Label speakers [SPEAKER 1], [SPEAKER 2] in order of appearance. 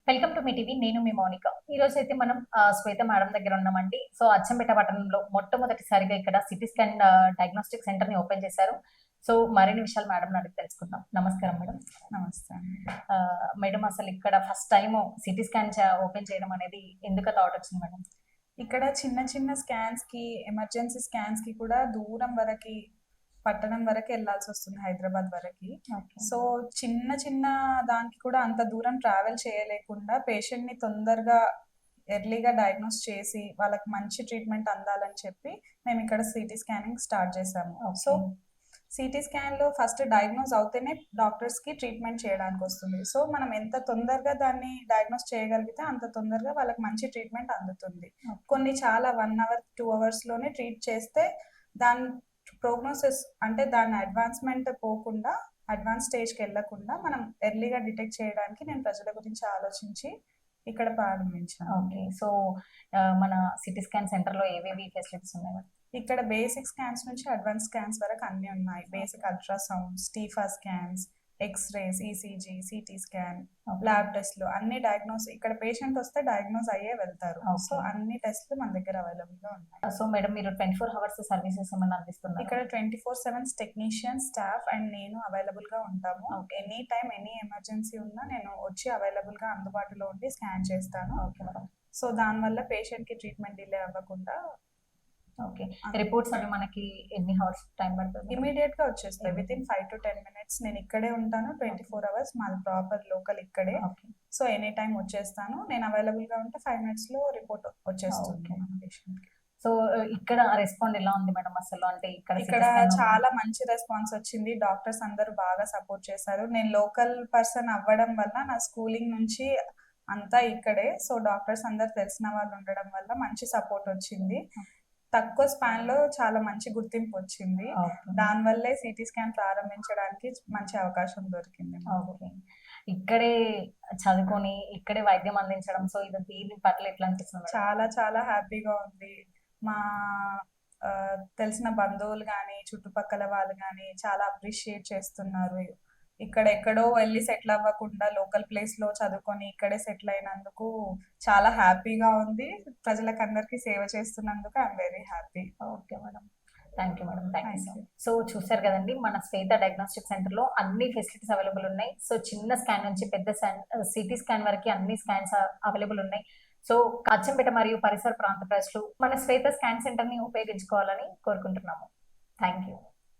[SPEAKER 1] Welcome to me TV. నేను మీ మౌనిక. ఈ రోజు అయితే మనం శ్వేత మేడం దగ్గర ఉన్నామండి. సో, అచ్చంపేట పట్టణంలో మొట్టమొదటిసారిగా ఇక్కడ సిటీ స్కాన్ డయాగ్నోస్టిక్ సెంటర్ ని ఓపెన్ చేశారు. సో, మరిన్ని విషయాలు మేడం అడిగి తెలుసుకుందాం. నమస్కారం మేడం.
[SPEAKER 2] నమస్తే అండి.
[SPEAKER 1] మేడం, అసలు ఇక్కడ first time CT scan open చేయడం అనేది ఎందుకు థాట్ వచ్చింది మేడం?
[SPEAKER 2] ఇక్కడ చిన్న చిన్న స్కాన్స్ కి, ఎమర్జెన్సీ స్కాన్స్ కి కూడా దూరం వరకి, పట్టణం వరకు వెళ్ళాల్సి వస్తుంది, హైదరాబాద్ వరకి. సో చిన్న చిన్న దానికి కూడా అంత దూరం ట్రావెల్ చేయలేకుండా పేషెంట్ ని తొందరగా ఎర్లీగా డయాగ్నోస్ చేసి వాళ్ళకి మంచి ట్రీట్మెంట్ అందాలని చెప్పి మేము ఇక్కడ సిటీ స్కానింగ్ స్టార్ట్ చేసాము. సో సిటీ స్కాన్ లో ఫస్ట్ డయాగ్నోస్ అవుతేనే డాక్టర్స్ కి ట్రీట్మెంట్ చేయడానికి వస్తుంది. సో మనం ఎంత తొందరగా దాన్ని డయాగ్నోస్ చేయగలిగితే అంత తొందరగా వాళ్ళకి మంచి ట్రీట్మెంట్ అందుతుంది. కొన్ని చాలా 1 hour 2 hours లోనే ట్రీట్ చేస్తే దాని ప్రోగ్నోసిస్ అంటే దాని అడ్వాన్స్మెంట్ పోకుండా, అడ్వాన్స్ స్టేజ్కి వెళ్ళకుండా మనం ఎర్లీగా డిటెక్ట్ చేయడానికి నేను ప్రజల గురించి ఆలోచించి ఇక్కడ ప్రారంభించాను.
[SPEAKER 1] ఓకే. సో మన సిటీ స్కాన్ సెంటర్ లో ఏవేవి ఫెసిలిటీస్ ఉన్నాయి?
[SPEAKER 2] ఇక్కడ బేసిక్ స్కాన్స్ నుంచి అడ్వాన్స్ స్కాన్స్ వరకు అన్ని ఉన్నాయి. Basic ultrasound, TIFFA scans, X rays, ECG, CT scan, lab టెస్ట్లు అన్ని డయాగ్నోస్, ఇక్కడ పేషెంట్ వస్తే డయాగ్నోస్ అయ్యే వెళ్తారు. సో అన్ని టెస్ట్లు మన దగ్గర అవైలబుల్ గా ఉన్నాయి.
[SPEAKER 1] సో మేడం, మీరు 24 hours సర్వీసెస్ ఏమైనా అందిస్తున్నారు?
[SPEAKER 2] ఇక్కడ 24/7 టెక్నీషియన్, స్టాఫ్ అండ్ నేను అవైలబుల్ గా ఉంటాము. ఎనీ టైం ఎనీ ఎమర్జెన్సీ ఉన్నా నేను వచ్చి అవైలబుల్ గా అందుబాటులో ఉండి స్కాన్ చేస్తాను.
[SPEAKER 1] Okay madam.
[SPEAKER 2] సో దానివల్ల పేషెంట్ కి ట్రీట్మెంట్ డిలే అవ్వకుండా.
[SPEAKER 1] ఓకే. రిపోర్ట్స్ అవి మనకి ఎన్ని అవర్స్ టైం పడుతుంది?
[SPEAKER 2] ఇమీడియట్ గా వచ్చేస్తాయి. Within 5 to 10 minutes. నేను ఇక్కడే ఉంటాను. 24 hours మాది ప్రాపర్ లోకల్ ఇక్కడే. సో ఎనీ టైం వచ్చేస్తాను. నేను అవైలబుల్ గా ఉంటే 5 minutes లో రిపోర్ట్ వచ్చేస్తుంది పేషెంట్ కి.
[SPEAKER 1] సో ఇక్కడ రెస్పాండ్ ఎలా ఉంది మేడం అసలు? అంటే
[SPEAKER 2] ఇక్కడ చాలా మంచి రెస్పాన్స్ వచ్చింది. డాక్టర్స్ అందరూ బాగా సపోర్ట్ చేశారు. నేను లోకల్ పర్సన్ అవ్వడం వల్ల నా స్కూలింగ్ నుంచి అంతా ఇక్కడే. సో డాక్టర్స్ అందరు తెలిసిన వాళ్ళు ఉండడం వల్ల మంచి సపోర్ట్ వచ్చింది. తక్కువ స్పాన్ లో చాలా మంచి గుర్తింపు వచ్చింది. దానివల్లే సిటీ స్కాన్ ప్రారంభించడానికి మంచి అవకాశం దొరికింది.
[SPEAKER 1] ఇక్కడే చదువుకొని ఇక్కడే వైద్యం అందించడం, సో ఇది దీని పట్ల ఎట్లా అనిపిస్తుంది?
[SPEAKER 2] చాలా చాలా హ్యాపీగా ఉంది. మా తెలిసిన బంధువులు కానీ, చుట్టుపక్కల వాళ్ళు కానీ చాలా అప్రిషియేట్ చేస్తున్నారు. ఇక్కడ ఎక్కడో వెళ్ళి సెటిల్ అవ్వకుండా లోకల్ ప్లేస్ లో చదువుకొని ఇక్కడే సెటిల్ అయినందుకు చాలా హ్యాపీగా ఉంది. ప్రజలకు అందరికి సేవ చేస్తున్నందుకు I'm very happy.
[SPEAKER 1] Okay madam, thank you madam. Thank you. So చూసారు కదండి, మన శ్వేత డయాగ్నోస్టిక్ సెంటర్ లో అన్ని ఫెసిలిటీస్ అవైలబుల్ ఉన్నాయి. సో చిన్న స్కాన్ నుంచి పెద్ద సిటీ స్కాన్ వరకు అన్ని స్కాన్స్ అవైలబుల్ ఉన్నాయి. సో అచ్చంపేట మరియు పరిసర ప్రాంత ప్రజలు మన శ్వేత స్కాన్ సెంటర్ ని ఉపయోగించుకోవాలని కోరుకుంటున్నాము. Thank you.